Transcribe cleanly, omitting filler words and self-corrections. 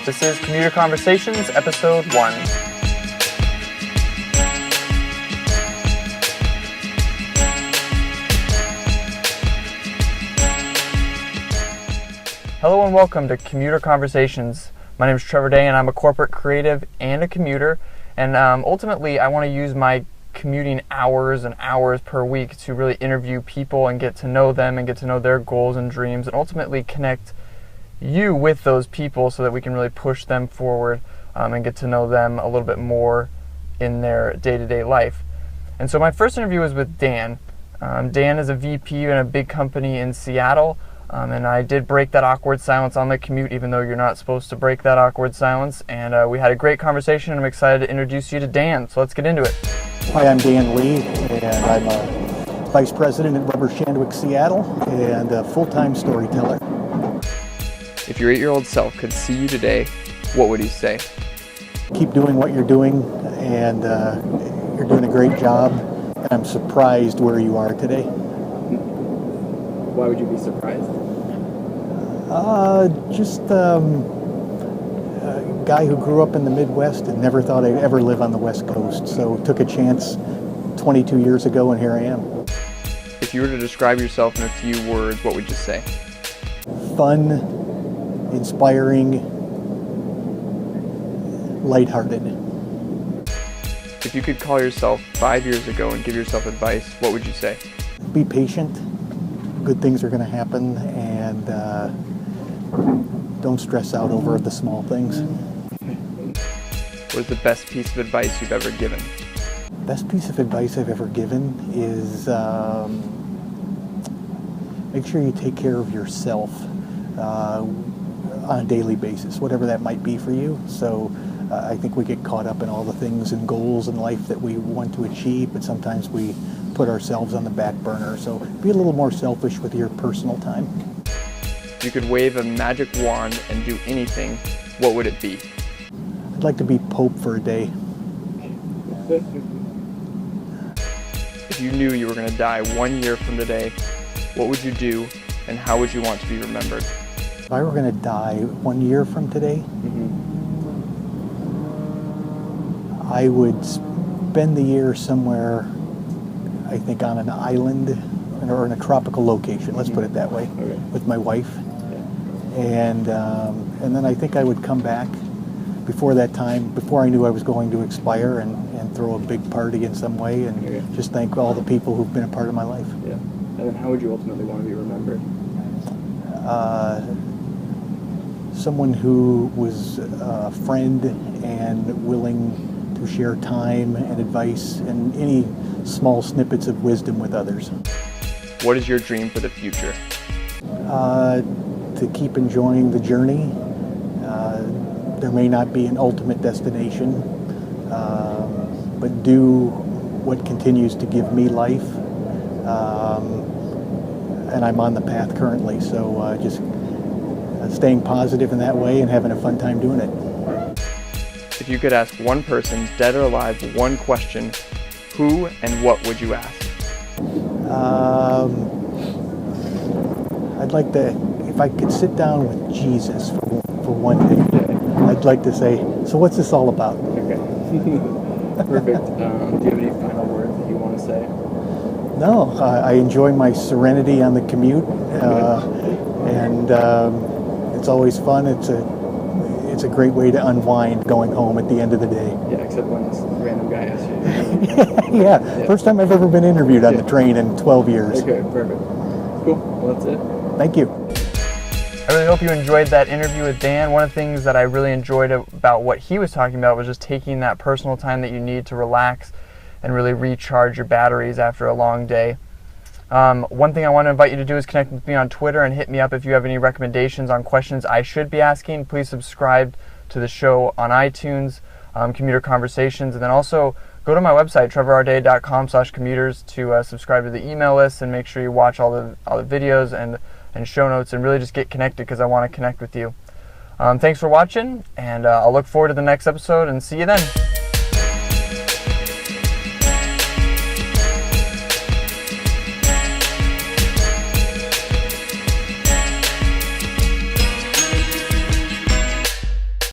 This is Commuter Conversations, Episode 1. Hello and welcome to Commuter Conversations. My name is Trevor and I'm a corporate creative and a commuter. And ultimately, I want to use my commuting hours and hours per week to really interview people and get to know them and get to know their goals and dreams and ultimately connect you with those people so that we can really push them forward and get to know them a little bit more in their day-to-day life. And so my first interview was with Dan. Dan is a VP in a big company in Seattle, and I did break that awkward silence on the commute, even though you're not supposed to break that awkward silence. And we had a great conversation, and I'm excited to introduce you to Dan. So let's get into it. Hi, I'm Dan Lee, and I'm a Vice President at Rubber Shandwick, Seattle, and a full-time storyteller. If your 8-year-old self could see you today, what would he say? Keep doing what you're doing, and you're doing a great job, and I'm surprised where you are today. Why would you be surprised? Just a guy who grew up in the Midwest and never thought I'd ever live on the West Coast, so took a chance 22 years ago, and here I am. If you were to describe yourself in a few words, what would you say? Fun, inspiring, lighthearted. If you could call yourself 5 years ago and give yourself advice, what would you say? Be patient. Good things are going to happen, and don't stress out over the small things. What is the best piece of advice you've ever given? Best piece of advice I've ever given is make sure you take care of yourself on a daily basis, whatever that might be for you. So I think we get caught up in all the things and goals in life that we want to achieve, but sometimes we put ourselves on the back burner. So be a little more selfish with your personal time. If you could wave a magic wand and do anything, what would it be? I'd like to be Pope for a day. If you knew you were going to die 1 year from today, what would you do and how would you want to be remembered? If I were going to die 1 year from today, I would spend the year somewhere, I think on an island or in a tropical location, let's put it that way, with my wife. And then I think I would come back before that time, before I knew I was going to expire, and throw a big party in some way and just thank all the people who've been a part of my life. Yeah. And then how would you ultimately want to be remembered? Someone who was a friend and willing to share time and advice and any small snippets of wisdom with others. What is your dream for the future? To keep enjoying the journey. There may not be an ultimate destination, but do what continues to give me life. And I'm on the path currently, so just staying positive in that way and having a fun time doing it. If you could ask one person, dead or alive, one question, who and what would you ask? I'd like to, if I could sit down with Jesus for one day, I'd like to say, so what's this all about? Okay. Perfect. Do you have any final words that you want to say? No, I enjoy my serenity on the commute, and it's always fun. It's a great way to unwind going home at the end of the day. Yeah, except when this random guy asked you. Yeah, first time I've ever been interviewed on the train in 12 years. Okay, perfect. Cool. Well, that's it. Thank you. I really hope you enjoyed that interview with Dan. One of the things that I really enjoyed about what he was talking about was just taking that personal time that you need to relax and really recharge your batteries after a long day. One thing I want to invite you to do is connect with me on Twitter and hit me up if you have any recommendations on questions I should be asking. Please subscribe to the show on iTunes, Commuter Conversations, and then also go to my website, trevorrday.com/commuters, to subscribe to the email list and make sure you watch all the videos and show notes and really just get connected because I want to connect with you. Thanks for watching, and I'll look forward to the next episode and see you then.